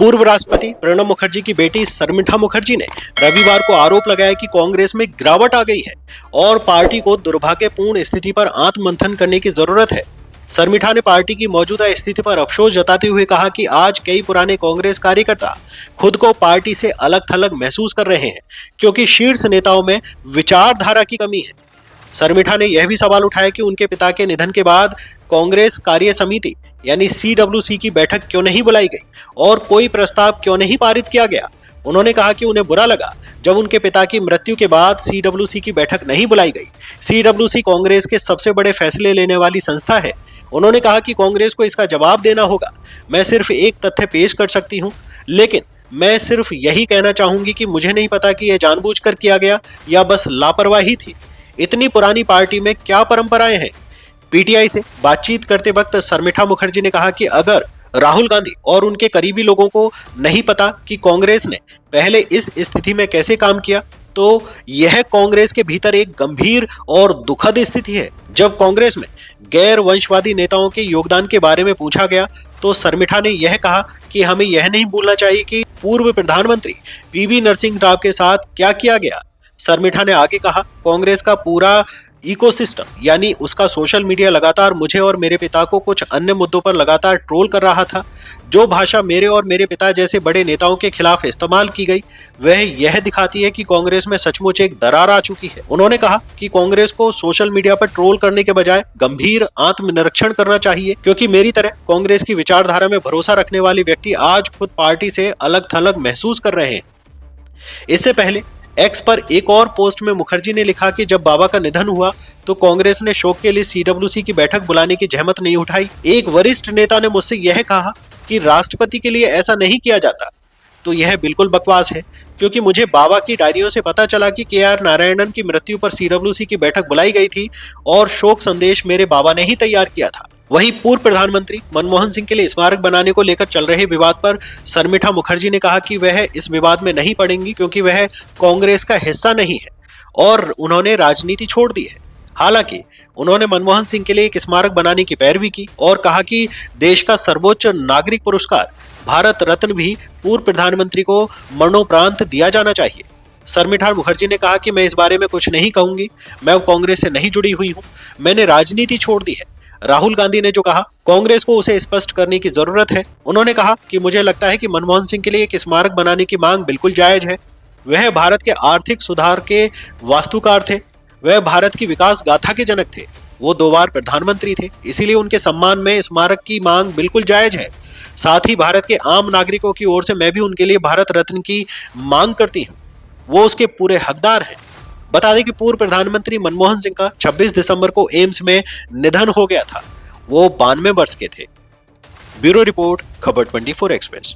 पूर्व राष्ट्रपति प्रणब मुखर्जी की बेटी शर्मिष्ठा मुखर्जी ने रविवार को आरोप लगाया कि कांग्रेस में गिरावट आ गई है और पार्टी को दुर्भाग्यपूर्ण स्थिति पर आत्ममंथन करने की जरूरत है। शर्मिष्ठा ने पार्टी की मौजूदा स्थिति पर अफसोस जताते हुए कहा कि आज कई पुराने कांग्रेस कार्यकर्ता खुद को पार्टी से अलग थलग महसूस कर रहे हैं क्योंकि शीर्ष नेताओं में विचारधारा की कमी है। शर्मिष्ठा ने यह भी सवाल उठाया कि उनके पिता के निधन के बाद कांग्रेस कार्य समिति यानी CWC की बैठक क्यों नहीं बुलाई गई और कोई प्रस्ताव क्यों नहीं पारित किया गया। उन्होंने कहा कि उन्हें बुरा लगा जब उनके पिता की मृत्यु के बाद CWC की बैठक नहीं बुलाई गई। CWC कांग्रेस के सबसे बड़े फैसले लेने वाली संस्था है। उन्होंने कहा कि कांग्रेस को इसका जवाब देना होगा। मैं सिर्फ एक तथ्य पेश कर सकती हूं, लेकिन मैं सिर्फ यही कहना चाहूंगी कि मुझे नहीं पता कि यह जानबूझकर किया गया या बस लापरवाही थी। इतनी पुरानी पार्टी में क्या परंपराएं हैं। पीटीआई से बातचीत करते वक्त शर्मिष्ठा मुखर्जी ने कहा कि अगर राहुल गांधी और उनके करीबी लोगों को नहीं पता कि कांग्रेस ने पहले इस स्थिति में कैसे काम किया, तो यह कांग्रेस के भीतर एक गंभीर और दुखद स्थिति है। जब कांग्रेस में गैर वंशवादी नेताओं के योगदान के बारे में पूछा गया तो शर्मिष्ठा ने यह कहा कि हमें यह नहीं भूलना चाहिए कि पूर्व प्रधानमंत्री PV नरसिंह राव के साथ क्या किया गया। शर्मिष्ठा ने आगे कहा, कांग्रेस का पूरा इकोसिस्टम यानी उसका सोशल मीडिया लगातार मुझे और मेरे पिता को कुछ अन्य मुद्दों पर लगातार ट्रोल कर रहा था। जो भाषा मेरे और मेरे पिता जैसे बड़े नेताओं के खिलाफ इस्तेमाल की गई वह यह दिखाती है कि कांग्रेस में सचमुच एक दरार आ चुकी है। उन्होंने कहा कि कांग्रेस को सोशल मीडिया पर ट्रोल करने के बजाय गंभीर आत्मनिरीक्षण करना चाहिए, क्योंकि मेरी तरह कांग्रेस की विचारधारा में भरोसा रखने वाले व्यक्ति आज खुद पार्टी से अलग थलग महसूस कर रहे हैं। इससे पहले एक्स पर एक और पोस्ट में मुखर्जी ने लिखा कि जब बाबा का निधन हुआ तो कांग्रेस ने शोक के लिए CWC की बैठक बुलाने की जहमत नहीं उठाई। एक वरिष्ठ नेता ने मुझसे यह कहा कि राष्ट्रपति के लिए ऐसा नहीं किया जाता, तो यह बिल्कुल बकवास है, क्योंकि मुझे बाबा की डायरियों से पता चला कि KR नारायणन की मृत्यु पर CWC की बैठक बुलाई गई थी और शोक संदेश मेरे बाबा ने ही तैयार किया था। वहीं पूर्व प्रधानमंत्री मनमोहन सिंह के लिए स्मारक बनाने को लेकर चल रहे विवाद पर शर्मिष्ठा मुखर्जी ने कहा कि वह इस विवाद में नहीं पड़ेंगी क्योंकि वह कांग्रेस का हिस्सा नहीं है और उन्होंने राजनीति छोड़ दी है। हालांकि उन्होंने मनमोहन सिंह के लिए एक स्मारक बनाने की पैरवी की और कहा कि देश का सर्वोच्च नागरिक पुरस्कार भारत रत्न भी पूर्व प्रधानमंत्री को मरणोपरांत दिया जाना चाहिए। शर्मिष्ठा मुखर्जी ने कहा कि मैं इस बारे में कुछ नहीं कहूंगी, मैं कांग्रेस से नहीं जुड़ी हुई हूं, मैंने राजनीति छोड़ दी है। राहुल गांधी ने जो कहा, कांग्रेस को उसे स्पष्ट करने की जरूरत है। उन्होंने कहा कि मुझे लगता है कि मनमोहन सिंह के लिए एक स्मारक बनाने की मांग बिल्कुल जायज है। वह भारत के आर्थिक सुधार के वास्तुकार थे, वह भारत की विकास गाथा के जनक थे, वो 2 बार प्रधानमंत्री थे, इसीलिए उनके सम्मान में स्मारक की मांग बिल्कुल जायज है। साथ ही भारत के आम नागरिकों की ओर से मैं भी उनके लिए भारत रत्न की मांग करती हूँ, वो उसके पूरे हकदार हैं। बता दें कि पूर्व प्रधानमंत्री मनमोहन सिंह का 26 दिसंबर को एम्स में निधन हो गया था। वो 92 वर्ष के थे। ब्यूरो रिपोर्ट, खबर 24 एक्सप्रेस।